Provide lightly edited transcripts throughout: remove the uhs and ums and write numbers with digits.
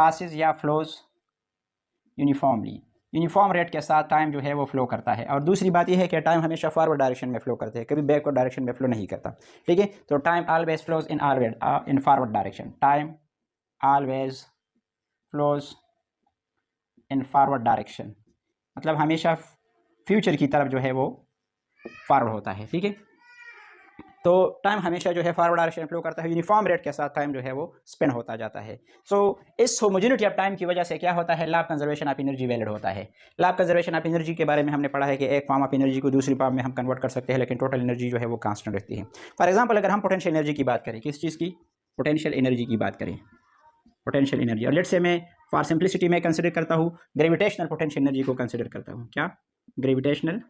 Passes या flows uniformly, uniform rate के साथ टाइम जो है वो फ्लो करता है। और दूसरी बात यह है कि टाइम हमेशा फॉरवर्ड डायरेक्शन में फ्लो करते हैं, कभी बैकवर्ड डायरेक्शन में फ्लो नहीं करता। ठीक है, तो time always flows in forward direction, time always flows in forward direction, मतलब हमेशा फ्यूचर की तरफ जो है वो फॉरवर्ड होता है। ठीक है, तो टाइम हमेशा जो है फॉरवर्ड डायरेक्शन फ्लो करता है, यूनिफॉर्म रेट के साथ टाइम जो है वो स्पेंड होता जाता है। सो इस होमोजेनिटी ऑफ टाइम की वजह से क्या होता है, law of conservation of energy valid होता है। Law of conservation of energy के बारे में हमने पढ़ा है कि एक फॉर्म ऑफ एनर्जी को दूसरी फॉर्म में हम कन्वर्ट कर सकते हैं, लेकिन टोटल एनर्जी जो है वो कांस्टेंट रहती है। फॉर एग्जाम्पल, अगर हम पोटेंशियल एनर्जी की बात करें, किस चीज़ की, पोटेंशियल एनर्जी की बात करें, पोटेंशियल एनर्जी, और लेट से मैं फॉर सिंप्लिसिटी में कंसिडर करता हूँ ग्रेविटेशनल पोटेंशियल एनर्जी को कंसिडर करता हूँ। क्या, ग्रेविटेशनल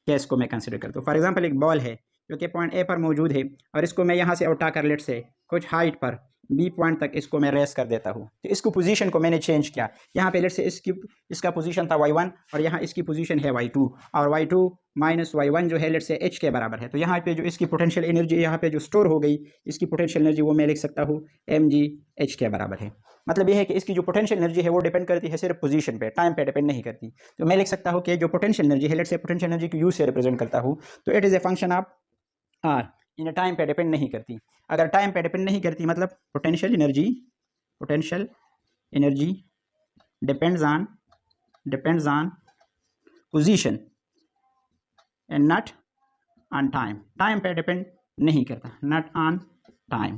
केस को मैं कंसिडर करता हूँ। फॉर एग्जाम्पल, एक बॉल है जो कि पॉइंट ए पर मौजूद है, और इसको मैं यहाँ से उठाकर लेट से कुछ हाइट पर बी पॉइंट तक इसको मैं रेस कर देता हूँ। तो इसको पोजीशन को मैंने चेंज किया, यहाँ पे लेट से इसका पोजीशन था y1 और यहाँ इसकी पोजीशन है y2, और y2 माइनस y1 जो है लेट से h के बराबर है। तो यहाँ पे जो इसकी पोटेंशियल एनर्जी यहाँ पे जो स्टोर हो गई, इसकी पोटेंशियल एनर्जी वो मैं लिख सकता हूँ mg h के बराबर है। मतलब ये है कि इसकी जो पोटेंशियल एनर्जी है वो डिपेंड करती है सिर्फ पोजीशन पे, टाइम पे डिपेंड नहीं करती। तो मैं लिख सकता हूँ कि जो पोटेंशियल एनर्जी है, लेट से पोटेंशियल एनर्जी को यू से रिप्रेजेंट करता हूँ, तो it is a function of R, इन टाइम पे डिपेंड नहीं करती। अगर टाइम पे डिपेंड नहीं करती मतलब potential energy depends on position and not on time, time पे डिपेंड नहीं करता, नॉट ऑन टाइम।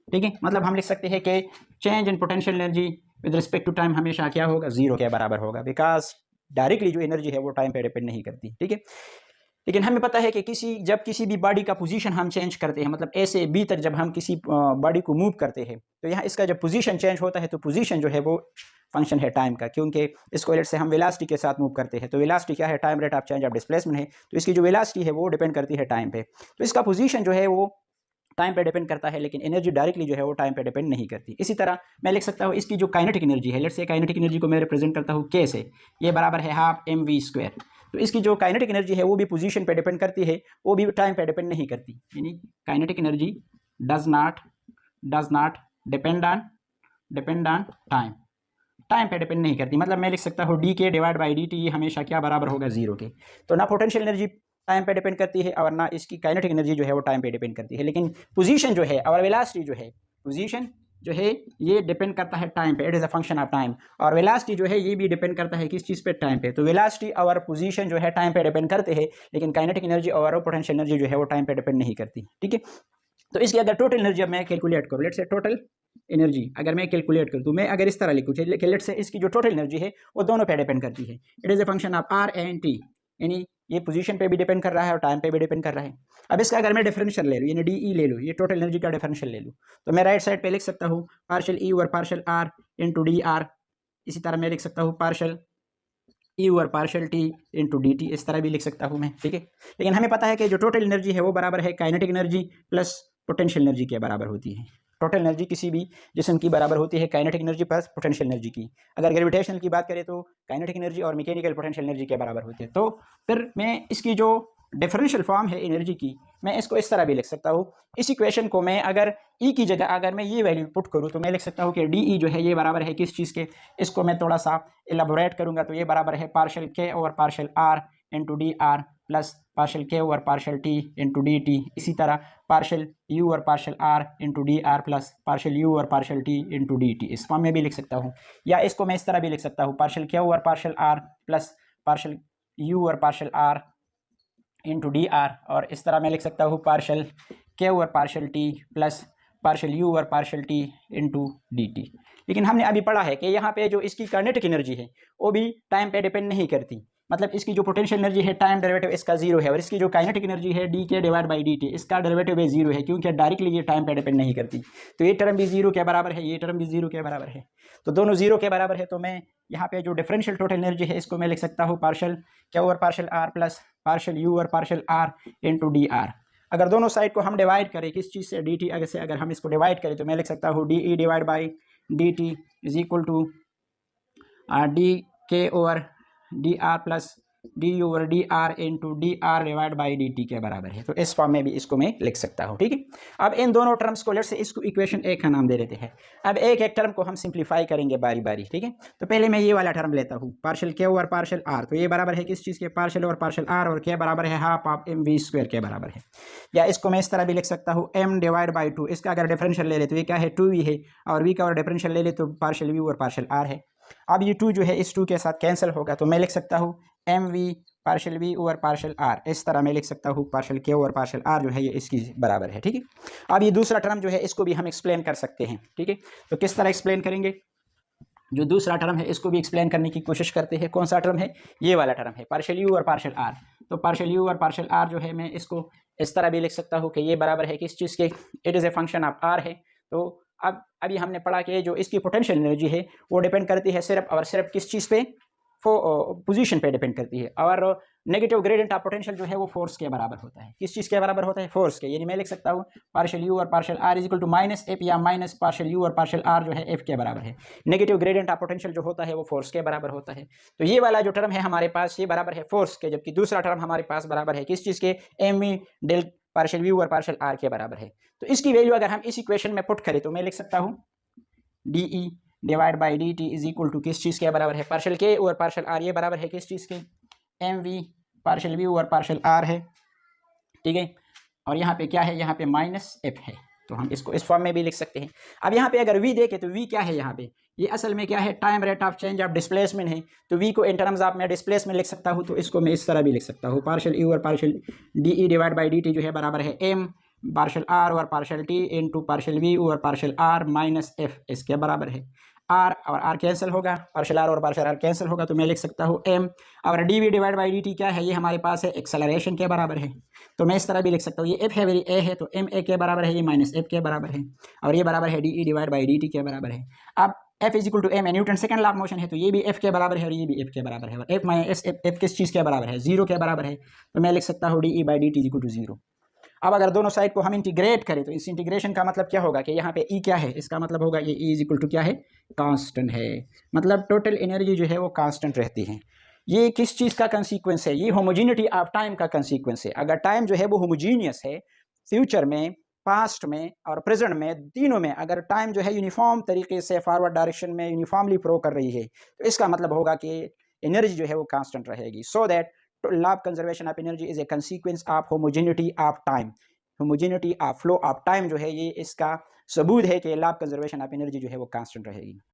ठीक है, मतलब हम लिख सकते हैं कि change in potential energy with respect to time हमेशा क्या होगा, जीरो के बराबर होगा, बिकॉज डायरेक्टली जो एनर्जी है वो टाइम पे डिपेंड नहीं करती। ठीक है, लेकिन हमें पता है कि जब किसी भी बॉडी का पोजीशन हम चेंज करते हैं, मतलब ए से बी तक जब हम किसी बॉडी को मूव करते हैं, तो यहाँ इसका जब पोजीशन चेंज होता है तो पोजीशन जो है वो फंक्शन है टाइम का, क्योंकि इसको लेट से हम वेलोसिटी के साथ मूव करते हैं। तो वेलोसिटी क्या है, time rate of change of displacement है, तो इसकी जो वेलोसिटी है वो डिपेंड करती है टाइम पे। तो इसका पोजीशन जो है वो टाइम पे डिपेंड करता है, लेकिन एनर्जी डायरेक्टली जो है वो टाइम पे डिपेंड नहीं करती। इसी तरह मैं लिख सकता हूँ इसकी जो काइनेटिक एनर्जी है, लेट से काइनेटिक एनर्जी को मैं रिप्रेजेंट करता हूँ के से, ये बराबर है हाफ mv²। तो इसकी जो काइनेटिक एनर्जी है वो भी पोजीशन पे डिपेंड करती है, वो भी टाइम पे डिपेंड नहीं करती, यानी kinetic energy does not depend on time पे डिपेंड नहीं करती। मतलब मैं लिख सकता हूँ डी के डिवाइड बाई डी टी, ये हमेशा क्या बराबर होगा, जीरो के। तो ना पोटेंशियल एनर्जी टाइम पे डिपेंड करती है और ना इसकी काइनेटिक एनर्जी जो है वो टाइम पे डिपेंड करती है, लेकिन पोजीशन जो है और वेलोसिटी जो है, पोजीशन जो है ये डिपेंड करता है टाइम पे, it is a function of time. और वेलोसिटी जो है ये भी डिपेंड करता है किस चीज़ पे, टाइम पे। तो वेलोसिटी और पोजीशन जो है टाइम पे डिपेंड करते हैं, लेकिन काइनेटिक एनर्जी और पोटेंशियल एनर्जी जो है वो टाइम पे डिपेंड नहीं करती। ठीक है, तो इसकी अगर टोटल एनर्जी अब मैं कैलकुलेट करूँ, लेट से टोटल एनर्जी अगर मैं कैलकुलेट करूँ, तो मैं अगर इस तरह लिखूँ, लेट से इसकी जो टोटल एनर्जी है वो दोनों पे डिपेंड करती है, it is a function of R and T, यानी ये पोजीशन पे भी डिपेंड कर रहा है और टाइम पे भी डिपेंड कर रहा है। अब इसका अगर मैं डिफरेंशियल ले लूँ, यानी डी ई ले लूँ, ये टोटल एनर्जी का डिफरेंशियल ले लूँ, तो मैं राइट साइड पे लिख सकता हूँ partial E over partial R into D R. इसी तरह मैं लिख सकता हूँ partial E over partial T into D T, इस तरह भी लिख सकता हूँ मैं। ठीक है, लेकिन हमें पता है कि जो टोटल एनर्जी है वो बराबर है kinetic energy plus potential energy के बराबर होती है। टोटल एनर्जी किसी भी जिस्म की बराबर होती है kinetic energy plus potential energy की। अगर ग्रेविटेशनल की बात करें तो काइनेटिक एनर्जी और मैकेनिकल पोटेंशियल एनर्जी के बराबर होती है। तो फिर मैं इसकी जो डिफरेंशियल फॉर्म है एनर्जी की, मैं इसको इस तरह भी लिख सकता हूँ। इस इक्वेशन को मैं अगर ई की जगह अगर मैं ये वैल्यू पुट करूँ, तो मैं लिख सकता हूँ कि डी ई जो है ये बराबर है किस चीज़ के, इसको मैं थोड़ा सा एलाबोरेट करूँगा, तो ये बराबर है partial K over partial R into D R plus partial K over partial T into D T. इसी तरह partial U over partial R into D R plus partial U over partial T into D T, इस form में भी लिख सकता हूँ। या इसको मैं इस तरह भी लिख सकता हूँ, partial K over partial R plus partial U over partial R into D R, और इस तरह मैं लिख सकता हूँ partial K over partial T plus partial U over partial T into D T. लेकिन हमने अभी पढ़ा है कि यहाँ पे जो इसकी काइनेटिक एनर्जी है वो भी टाइम पे डिपेंड नहीं करती, मतलब इसकी जो पोटेंशियल एनर्जी है टाइम डेरिवेटिव इसका जीरो है, और इसकी जो काइनेटिक एनर्जी है डी के डिवाइड बाई डी टी, इसका डेरिवेटिव भी जीरो है, क्योंकि डायरेक्टली ये टाइम पे डिपेंड नहीं करती। तो ये टर्म भी जीरो के बराबर है, ये टर्म भी जीरो के बराबर है, तो दोनों जीरो के बराबर है। तो मैं यहाँ पे जो डिफरेंशियल टोटल एनर्जी है इसको मैं लिख सकता हूँ partial K over partial R plus partial U over partial R into D R. अगर दोनों साइड को हम डिवाइड करें किस चीज़ से, डी टी अगर हम इसको डिवाइड करें, तो मैं लिख सकता हूँ D E divide by D T is equal to D K over D R plus D U over D R into D R divide by D T के बराबर है। तो इस फॉर्म में भी इसको मैं लिख सकता हूँ, ठीक है। अब इन दोनों टर्म्स को लेट से इसको इक्वेशन एक का नाम दे देते हैं। अब एक एक टर्म को हम सिंप्लीफाई करेंगे बारी बारी, ठीक है। तो पहले मैं ये वाला टर्म लेता हूँ, partial K over partial are. तो ये बराबर है किस चीज़ के, पार्शियल ओवर पार्शियल आर, और के बराबर है half of M V square के बराबर है। या इसको मैं इस तरह भी लिख सकता हूँ, एम डिवाइड बाई टू। इसका अगर डिफरेंशियल ले ले तो ये क्या है, टू वी है, और वी का अगर डिफरेंशियल ले ले तो पार्शियल वी और पार्शियल आर है। अब ये टू जो है इस टू के साथ कैंसिल होगा, तो मैं लिख सकता हूँ M V partial V over partial R. इस तरह मैं लिख सकता हूँ partial K over partial R जो है ये इसकी बराबर है, ठीक है। अब ये दूसरा टर्म जो है इसको भी हम एक्सप्लेन कर सकते हैं, ठीक है। तो किस तरह एक्सप्लेन करेंगे, जो दूसरा टर्म है इसको भी एक्सप्लेन करने की कोशिश करते हैं। कौन सा टर्म है, ये वाला टर्म है, पार्शियल यू और पार्शियल आर। तो पार्शियल यू और पार्शियल आर जो है मैं इसको इस तरह भी लिख सकता हूँ कि ये बराबर है किस चीज़ के, it is a function of R है। तो अब अभी हमने पढ़ा कि जो इसकी पोटेंशियल एनर्जी है वो डिपेंड करती है सिर्फ और सिर्फ किस चीज़ पे, पोजीशन पे डिपेंड करती है। और नेगेटिव ग्रेडियंट ऑफ पोटेंशियल जो है वो फोर्स के बराबर होता है। किस चीज़ के बराबर होता है, फोर्स के। यानी मैं लिख सकता हूँ पार्शियल यू और partial R is equal to minus F, या माइनस पार्शियल यू और पार्शियल आर जो है एफ के बराबर है। नेगेटिव ग्रेडियंट ऑफ पोटेंशियल जो होता है वो फोर्स के बराबर होता है। तो ये वाला जो टर्म है हमारे पास ये बराबर है फोर्स के, जबकि दूसरा टर्म हमारे पास बराबर है किस चीज़ के, M V del partial U और पार्शियल आर के बराबर है। तो इसकी वैल्यू अगर हम इस इक्वेशन में पुट करें तो मैं लिख सकता हूँ D E divide by D T is equal to किस चीज़ के बराबर है, पार्शियल के और पार्शियल आर। ये बराबर है किस चीज़ के, एम वी पार्शियल वी और पार्शियल आर है, ठीक है। और यहाँ पे क्या है, यहाँ पे माइनस एफ है। तो हम इसको इस फॉर्म में भी लिख सकते हैं। अब यहाँ पे अगर वी देखें तो वी क्या है, यहाँ पे ये असल में क्या है, time rate of change of displacement है। तो वी को इन टर्म्स ऑफ मैं डिस्प्लेसमेंट लिख सकता हूँ। तो इसको मैं इस तरह भी लिख सकता हूँ, पार्शियल यू और partial D E divide by D T जो है बराबर है एम पार्शियल आर और partial T into partial V और पार्शियल आर माइनस एफ, इसके बराबर है। आर और आर कैंसिल होगा, पार्शियल आर और पार्शियल आर कैंसिल होगा, तो मैं लिख सकता हूँ एम और D V divide by D T क्या है, ये हमारे पास है एक्सेलरेशन के बराबर है। तो मैं इस तरह भी लिख सकता हूँ, ये एफ है मेरी ए है, तो एम ए के बराबर है, ये माइनस एफ के बराबर है, और ये बराबर है D E divide by D T के बराबर है। अब F is equal to M है, Newton second law of motion है, तो ये भी एफ के बराबर है और ये भी एफ के बराबर है। और एफ माइनस एफ किस चीज़ के बराबर है, जीरो के बराबर है। तो मैं लिख सकता हूँ D E by D T is equal to zero. अब अगर दोनों साइड को हम इंटीग्रेट करें तो इस इंटीग्रेशन का मतलब क्या होगा कि यहाँ पे ई क्या है, इसका मतलब होगा ये ई इज इक्वल टू क्या है, कांस्टेंट है। मतलब टोटल एनर्जी जो है वो कांस्टेंट रहती है। ये किस चीज़ का कंसीक्वेंस है, ये होमोजीनिटी ऑफ टाइम का कंसीक्वेंस है। अगर टाइम जो है वो होमोजीनियस है, फ्यूचर में, पास्ट में और प्रेजेंट में, तीनों में अगर टाइम जो है यूनिफॉर्म तरीके से फॉरवर्ड डायरेक्शन में यूनिफॉर्मली फ्लो कर रही है, तो इसका मतलब होगा कि एनर्जी जो है वो कांस्टेंट रहेगी। So that law of conservation of energy is a consequence of homogeneity of time. homogeneity of flow of time जो है ये इसका सबूत है कि law of conservation of energy जो है वो कांस्टेंट रहेगी।